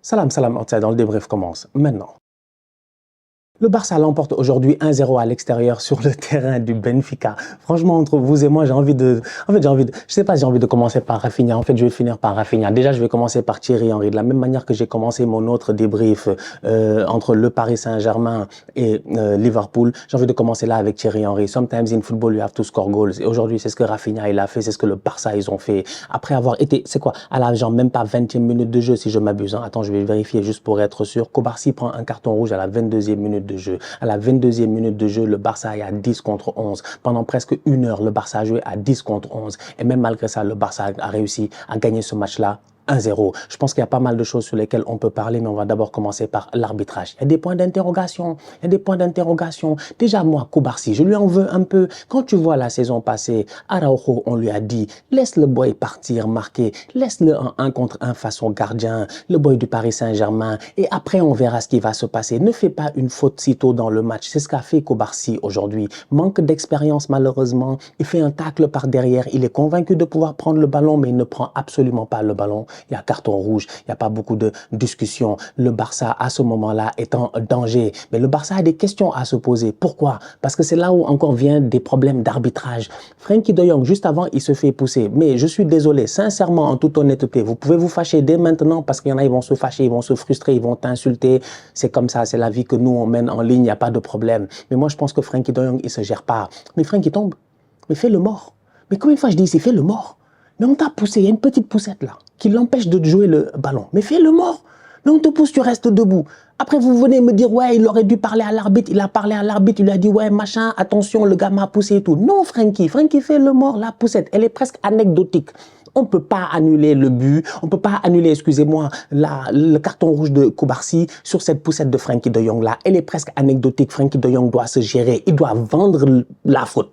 Salam, salam, outsider, le débrief commence maintenant. Le Barça l'emporte aujourd'hui 1-0 à l'extérieur sur le terrain du Benfica. Franchement, entre vous et moi, j'ai envie de... Je sais pas si j'ai envie de commencer par Rafinha. En fait, je vais finir par Rafinha. Déjà, je vais commencer par Thierry Henry. De la même manière que j'ai commencé mon autre débrief entre le Paris Saint-Germain et Liverpool, j'ai envie de commencer là avec Thierry Henry. Sometimes in football, you have to score goals. Et aujourd'hui, c'est ce que Rafinha, il a fait. C'est ce que le Barça, ils ont fait. Après avoir été... C'est quoi? À la genre même pas 20e minute de jeu, si je m'abuse. Hein. Attends, je vais vérifier juste pour être sûr. Kobarsi prend un carton rouge à la 22e minute de jeu. À la 22e minute de jeu, le Barça est à 10 contre 11. Pendant presque une heure, le Barça a joué à 10 contre 11. Et même malgré ça, le Barça a réussi à gagner ce match-là 1-0. Je pense qu'il y a pas mal de choses sur lesquelles on peut parler, mais on va d'abord commencer par l'arbitrage. Il y a des points d'interrogation. Il y a des points d'interrogation. Déjà, moi, Kobarsi, je lui en veux un peu. Quand tu vois la saison passée, Araujo, on lui a dit, laisse le boy partir, marquer. Laisse-le en 1 contre 1 face au gardien, le boy du Paris Saint-Germain. Et après, on verra ce qui va se passer. Ne fais pas une faute si tôt dans le match. C'est ce qu'a fait Kobarsi aujourd'hui. Manque d'expérience, malheureusement. Il fait un tacle par derrière. Il est convaincu de pouvoir prendre le ballon, mais il ne prend absolument pas le ballon. Il y a carton rouge, il n'y a pas beaucoup de discussion. Le Barça, à ce moment-là, est en danger. Mais le Barça a des questions à se poser. Pourquoi? Parce que c'est là où encore viennent des problèmes d'arbitrage. Frenkie de Jong, juste avant, il se fait pousser. Mais je suis désolé, sincèrement, en toute honnêteté, vous pouvez vous fâcher dès maintenant parce qu'il y en a, ils vont se fâcher, ils vont se frustrer, ils vont t'insulter. C'est comme ça, c'est la vie que nous, on mène en ligne, il n'y a pas de problème. Mais moi, je pense que Frenkie de Jong, il ne se gère pas. Mais Frenkie tombe. Mais fais le mort. Mais combien de fois je dis ici, fais le mort? Mais on t'a poussé, il y a une petite poussette là, qui l'empêche de jouer le ballon. Mais fais le mort. Mais on te pousse, tu restes debout. Après, vous venez me dire, ouais, il aurait dû parler à l'arbitre. Il a parlé à l'arbitre, il lui a dit, ouais, machin, attention, le gars m'a poussé et tout. Non, Frenkie fait le mort, la poussette. Elle est presque anecdotique. On ne peut pas annuler le but, on ne peut pas annuler, excusez-moi, le carton rouge de Kobarsi sur cette poussette de Frenkie de Jong là. Elle est presque anecdotique. Frenkie de Jong doit se gérer, il doit vendre la faute.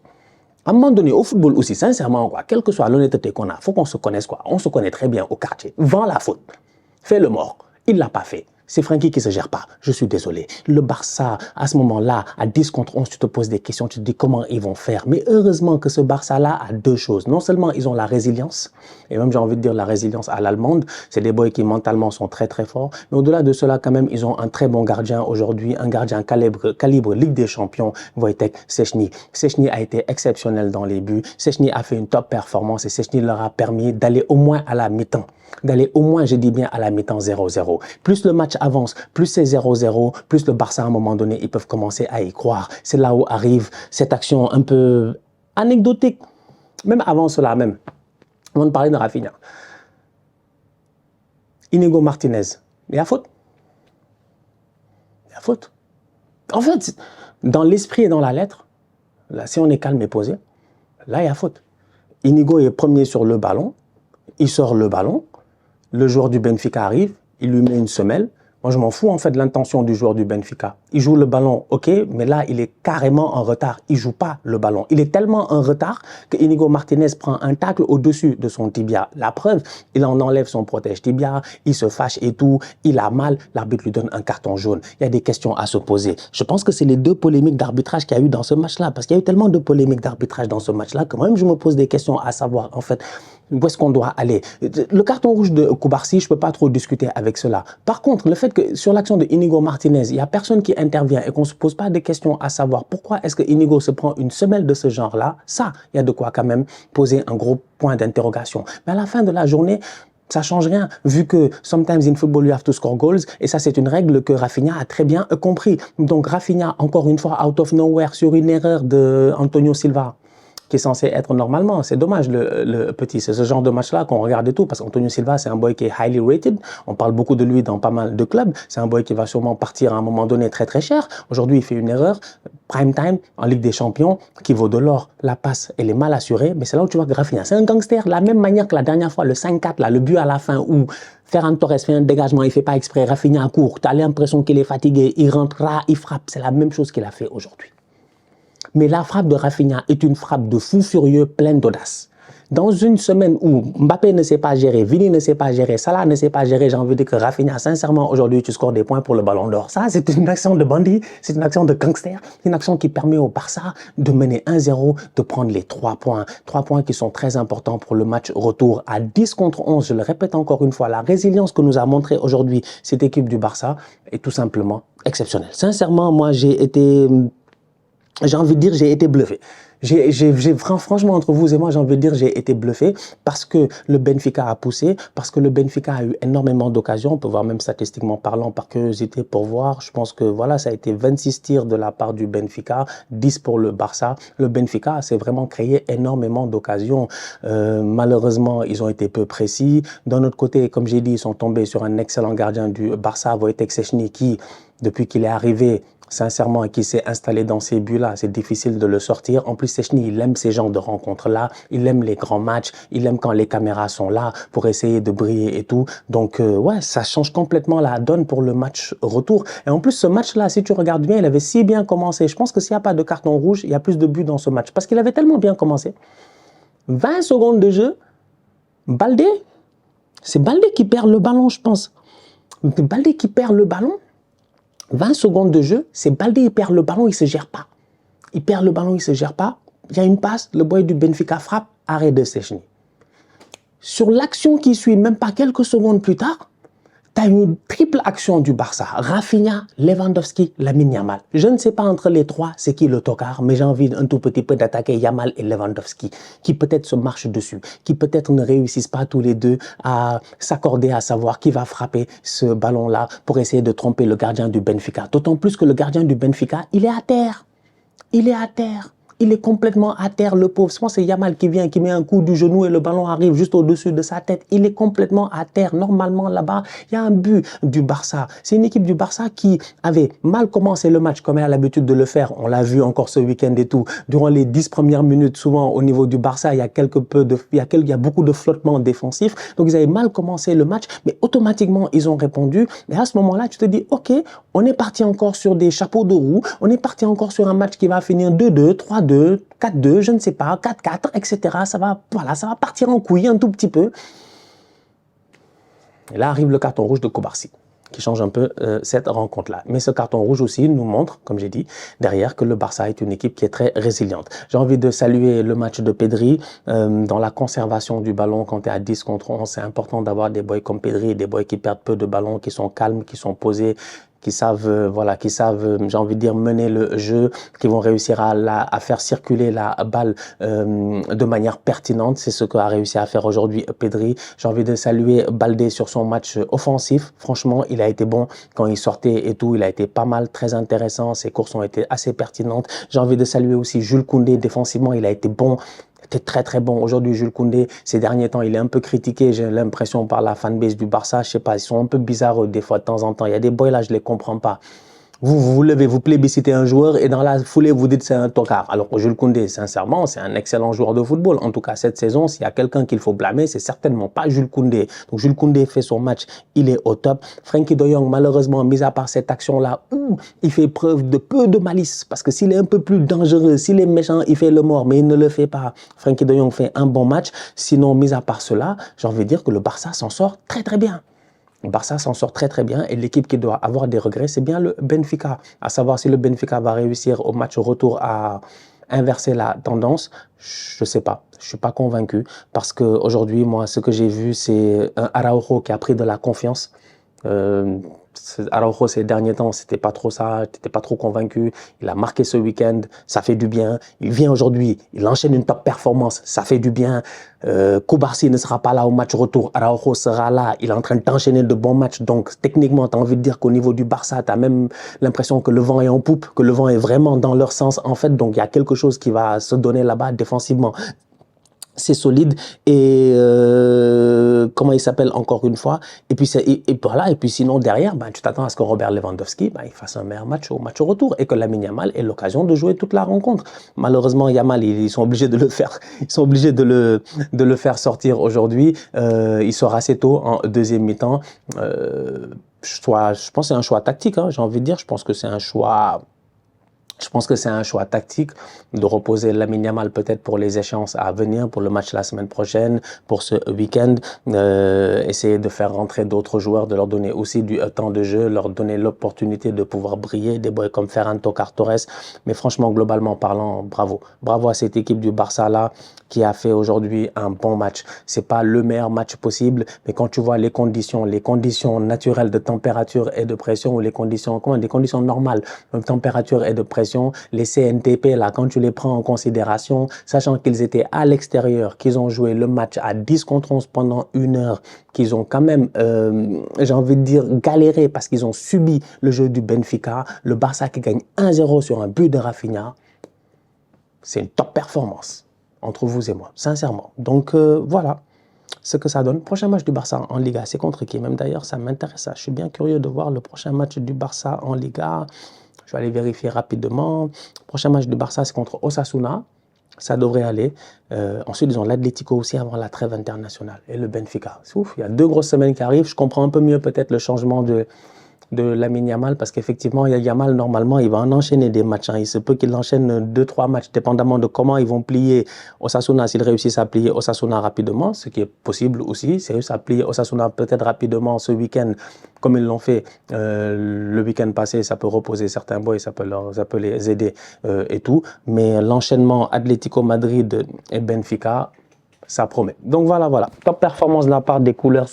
À un moment donné, au football aussi, sincèrement, quoi, quelle que soit l'honnêteté qu'on a, il faut qu'on se connaisse, quoi. On se connaît très bien au quartier. Vends la faute. Fais le mort. Il ne l'a pas fait. C'est Frenkie qui ne se gère pas. Je suis désolé. Le Barça, à ce moment-là, à 10 contre 11, tu te poses des questions, tu te dis comment ils vont faire. Mais heureusement que ce Barça-là a deux choses. Non seulement ils ont la résilience, et même j'ai envie de dire la résilience à l'allemande, c'est des boys qui mentalement sont très très forts, mais au-delà de cela, quand même, ils ont un très bon gardien aujourd'hui, un gardien calibre Ligue des Champions, Wojtek Szczęsny. Szczęsny a été exceptionnel dans les buts. Szczęsny a fait une top performance et Szczęsny leur a permis d'aller au moins à la mi-temps. D'aller au moins, je dis bien, à la mi-temps 0-0. Plus le match avance, plus c'est 0-0, plus le Barça, à un moment donné, ils peuvent commencer à y croire. C'est là où arrive cette action un peu anecdotique. Même avant cela, même, avant de parler de Rafinha. Inigo Martinez, il y a faute. Il y a faute. En fait, dans l'esprit et dans la lettre, là, si on est calme et posé, là, il y a faute. Inigo est premier sur le ballon, il sort le ballon, le joueur du Benfica arrive, il lui met une semelle. Moi, je m'en fous en fait de l'intention du joueur du Benfica. Il joue le ballon, ok, mais là, il est carrément en retard. Il joue pas le ballon. Il est tellement en retard que Inigo Martinez prend un tacle au-dessus de son tibia. La preuve, il en enlève son protège tibia, il se fâche et tout, il a mal, l'arbitre lui donne un carton jaune. Il y a des questions à se poser. Je pense que c'est les deux polémiques d'arbitrage qu'il y a eu dans ce match-là, parce qu'il y a eu tellement de polémiques d'arbitrage dans ce match-là que moi-même, je me pose des questions à savoir, en fait, où est-ce qu'on doit aller? Le carton rouge de Kobarsi, je ne peux pas trop discuter avec cela. Par contre, le fait que sur l'action de Inigo Martinez, il n'y a personne qui intervient et qu'on ne se pose pas de questions à savoir pourquoi est-ce que Inigo se prend une semelle de ce genre-là, ça, il y a de quoi quand même poser un gros point d'interrogation. Mais à la fin de la journée, ça change rien, vu que sometimes in football you have to score goals, et ça c'est une règle que Rafinha a très bien compris. Donc Rafinha, encore une fois, out of nowhere, sur une erreur de Antonio Silva, qui est censé être normalement. C'est dommage, le petit. C'est ce genre de match-là qu'on regarde et tout, parce qu'Antonio Silva, c'est un boy qui est highly rated. On parle beaucoup de lui dans pas mal de clubs. C'est un boy qui va sûrement partir à un moment donné très très cher. Aujourd'hui, il fait une erreur. Prime time, en Ligue des Champions, qui vaut de l'or. La passe, elle est mal assurée, mais c'est là où tu vois que Rafinha, c'est un gangster. De la même manière que la dernière fois, le 5-4, là, le but à la fin où Ferran Torres fait un dégagement, il fait pas exprès, Rafinha à court. Tu as l'impression qu'il est fatigué, il rentrera, il frappe. C'est la même chose qu'il a fait aujourd'hui. Mais la frappe de Rafinha est une frappe de fou furieux pleine d'audace. Dans une semaine où Mbappé ne sait pas gérer, Vini ne sait pas gérer, Salah ne sait pas gérer, j'ai envie de dire que Rafinha, sincèrement, aujourd'hui, tu scores des points pour le Ballon d'Or. Ça, c'est une action de bandit, c'est une action de gangster, c'est une action qui permet au Barça de mener 1-0, de prendre les 3 points. 3 points qui sont très importants pour le match retour à 10 contre 11. Je le répète encore une fois, la résilience que nous a montré aujourd'hui cette équipe du Barça est tout simplement exceptionnelle. Sincèrement, moi, j'ai envie de dire, j'ai été bluffé. Franchement, entre vous et moi, j'ai envie de dire, j'ai été bluffé parce que le Benfica a poussé, parce que le Benfica a eu énormément d'occasions. On peut voir même statistiquement parlant, par curiosité pour voir. Je pense que voilà, ça a été 26 tirs de la part du Benfica, 10 pour le Barça. Le Benfica s'est vraiment créé énormément d'occasions. Malheureusement, ils ont été peu précis. D'un autre côté, comme j'ai dit, ils sont tombés sur un excellent gardien du Barça, Wojtek Szczęsny, qui, depuis qu'il est arrivé, sincèrement, et qui s'est installé dans ces buts-là, c'est difficile de le sortir. En plus, Szczęsny, il aime ces genres de rencontres-là. Il aime les grands matchs. Il aime quand les caméras sont là pour essayer de briller et tout. Donc, ouais, ça change complètement la donne pour le match retour. Et en plus, ce match-là, si tu regardes bien, il avait si bien commencé. Je pense que s'il n'y a pas de carton rouge, il y a plus de buts dans ce match. Parce qu'il avait tellement bien commencé. 20 secondes de jeu. Baldé, c'est Baldé qui perd le ballon, je pense. Baldé qui perd le ballon. 20 secondes de jeu, c'est Baldé, il perd le ballon, il ne se gère pas. Il perd le ballon, il ne se gère pas. Il y a une passe, le boy du Benfica frappe, arrêt de Szczęsny. Sur l'action qui suit, même pas quelques secondes plus tard, tu as une triple action du Barça. Rafinha, Lewandowski, Lamine Yamal. Je ne sais pas entre les trois c'est qui le tocard, mais j'ai envie un tout petit peu d'attaquer Yamal et Lewandowski, qui peut-être se marchent dessus, qui peut-être ne réussissent pas tous les deux à s'accorder à savoir qui va frapper ce ballon-là pour essayer de tromper le gardien du Benfica. D'autant plus que le gardien du Benfica, il est à terre. Il est à terre. Il est complètement à terre, le pauvre. Je pense que c'est Yamal qui vient, qui met un coup du genou et le ballon arrive juste au-dessus de sa tête. Il est complètement à terre. Normalement, là-bas, il y a un but du Barça. C'est une équipe du Barça qui avait mal commencé le match, comme elle a l'habitude de le faire. On l'a vu encore ce week-end et tout. Durant les 10 premières minutes, souvent, au niveau du Barça, il y a beaucoup de flottements défensifs. Donc, ils avaient mal commencé le match, mais automatiquement, ils ont répondu. Et à ce moment-là, tu te dis, OK, on est parti encore sur des chapeaux de roue. On est parti encore sur un match qui va finir 2-2, 3-2. 4-2, je ne sais pas, 4-4, etc. Ça va partir en couille un tout petit peu. Et là arrive le carton rouge de Cubarsí, qui change un peu cette rencontre-là. Mais ce carton rouge aussi nous montre, comme j'ai dit, derrière que le Barça est une équipe qui est très résiliente. J'ai envie de saluer le match de Pedri dans la conservation du ballon quand tu es à 10 contre 11. C'est important d'avoir des boys comme Pedri, des boys qui perdent peu de ballons, qui sont calmes, qui sont posés, qui savent, j'ai envie de dire, mener le jeu, qui vont réussir à faire circuler la balle de manière pertinente. C'est ce qu'a réussi à faire aujourd'hui Pedri. J'ai envie de saluer Baldé sur son match offensif. Franchement, il a été bon quand il sortait et tout. Il a été pas mal, très intéressant. Ses courses ont été assez pertinentes. J'ai envie de saluer aussi Jules Koundé. Défensivement, il a été bon. C'était très très bon. Aujourd'hui, Jules Koundé, ces derniers temps, il est un peu critiqué, j'ai l'impression, par la fanbase du Barça. Je sais pas, ils sont un peu bizarres des fois de temps en temps. Il y a des boys là, je les comprends pas. Vous levez, vous plébiscitez un joueur et dans la foulée, vous dites c'est un tocard. Alors que Jules Koundé, sincèrement, c'est un excellent joueur de football. En tout cas, cette saison, s'il y a quelqu'un qu'il faut blâmer, c'est certainement pas Jules Koundé. Donc Jules Koundé fait son match, il est au top. Frenkie de Jong, malheureusement, mis à part cette action-là, où il fait preuve de peu de malice. Parce que s'il est un peu plus dangereux, s'il est méchant, il fait le mort, mais il ne le fait pas. Frenkie de Jong fait un bon match. Sinon, mis à part cela, j'ai envie de dire que le Barça s'en sort très très bien. Le Barça s'en sort très très bien et l'équipe qui doit avoir des regrets, c'est bien le Benfica. À savoir si le Benfica va réussir au match retour à inverser la tendance, je ne sais pas. Je ne suis pas convaincu parce qu'aujourd'hui, moi, ce que j'ai vu, c'est un Araujo qui a pris de la confiance. Araujo, ces derniers temps, c'était pas trop ça, t'étais pas trop convaincu. Il a marqué ce week-end, ça fait du bien. Il vient aujourd'hui, il enchaîne une top performance, ça fait du bien. Cubarsí ne sera pas là au match retour, Araujo sera là, il est en train d'enchaîner de bons matchs. Donc, techniquement, tu as envie de dire qu'au niveau du Barça, tu as même l'impression que le vent est en poupe, que le vent est vraiment dans leur sens, en fait. Donc, il y a quelque chose qui va se donner là-bas défensivement. C'est solide et comment il s'appelle encore une fois et puis voilà et puis sinon derrière tu t'attends à ce que Robert Lewandowski il fasse un meilleur match au retour et que Lamine Yamal ait l'occasion de jouer toute la rencontre. Malheureusement Yamal ils sont obligés de le faire, ils sont obligés de le faire sortir aujourd'hui. Il sort assez tôt en deuxième mi-temps. Je pense que c'est un choix tactique, j'ai envie de dire. Je pense que c'est un choix Je pense que c'est un choix tactique de reposer Lamine Yamal peut-être pour les échéances à venir, pour le match la semaine prochaine, pour ce week-end. Essayer de faire rentrer d'autres joueurs, de leur donner aussi du temps de jeu, leur donner l'opportunité de pouvoir briller, des boys comme Ferran Torres. Mais franchement, globalement parlant, bravo. Bravo à cette équipe du Barça là qui a fait aujourd'hui un bon match. C'est pas le meilleur match possible, mais quand tu vois les conditions naturelles de température et de pression, ou les conditions normales de température et de pression, les CNTP là, quand tu les prends en considération, sachant qu'ils étaient à l'extérieur, qu'ils ont joué le match à 10 contre 11 pendant 1 heure, qu'ils ont quand même, j'ai envie de dire, galéré parce qu'ils ont subi le jeu du Benfica, le Barça qui gagne 1-0 sur un but de Rafinha, c'est une top performance entre vous et moi, sincèrement. Donc voilà ce que ça donne. Prochain match du Barça en Liga, c'est contre qui? Même d'ailleurs, ça m'intéresse. Je suis bien curieux de voir le prochain match du Barça en Liga. Je vais aller vérifier rapidement. Prochain match du Barça, c'est contre Osasuna. Ça devrait aller. Ensuite, ils ont l'Atlético aussi avant la trêve internationale et le Benfica. Ouf, il y a 2 grosses semaines qui arrivent. Je comprends un peu mieux peut-être le changement de Lamine Yamal, parce qu'effectivement, Yamal, normalement, il va en enchaîner des matchs. Il se peut qu'il enchaîne 2-3 matchs, dépendamment de comment ils vont plier Osasuna, s'ils réussissent à plier Osasuna rapidement, ce qui est possible aussi. S'ils réussissent à plier Osasuna peut-être rapidement ce week-end, comme ils l'ont fait le week-end passé, ça peut reposer certains boys, ça peut les aider et tout. Mais l'enchaînement Atlético Madrid et Benfica, ça promet. Donc voilà. Top performance de la part des couleurs.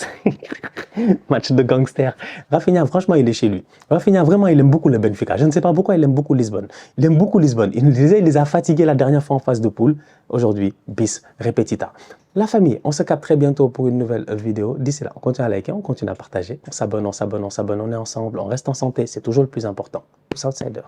Match de gangster. Rafinha, franchement, il est chez lui. Rafinha, vraiment, il aime beaucoup le Benfica. Je ne sais pas pourquoi il aime beaucoup Lisbonne. Il aime beaucoup Lisbonne. Il les a fatigués la dernière fois en phase de poule. Aujourd'hui, bis repetita. La famille, on se capte très bientôt pour une nouvelle vidéo. D'ici là, on continue à liker, on continue à partager. On s'abonne, on est ensemble, on reste en santé. C'est toujours le plus important. Outsider.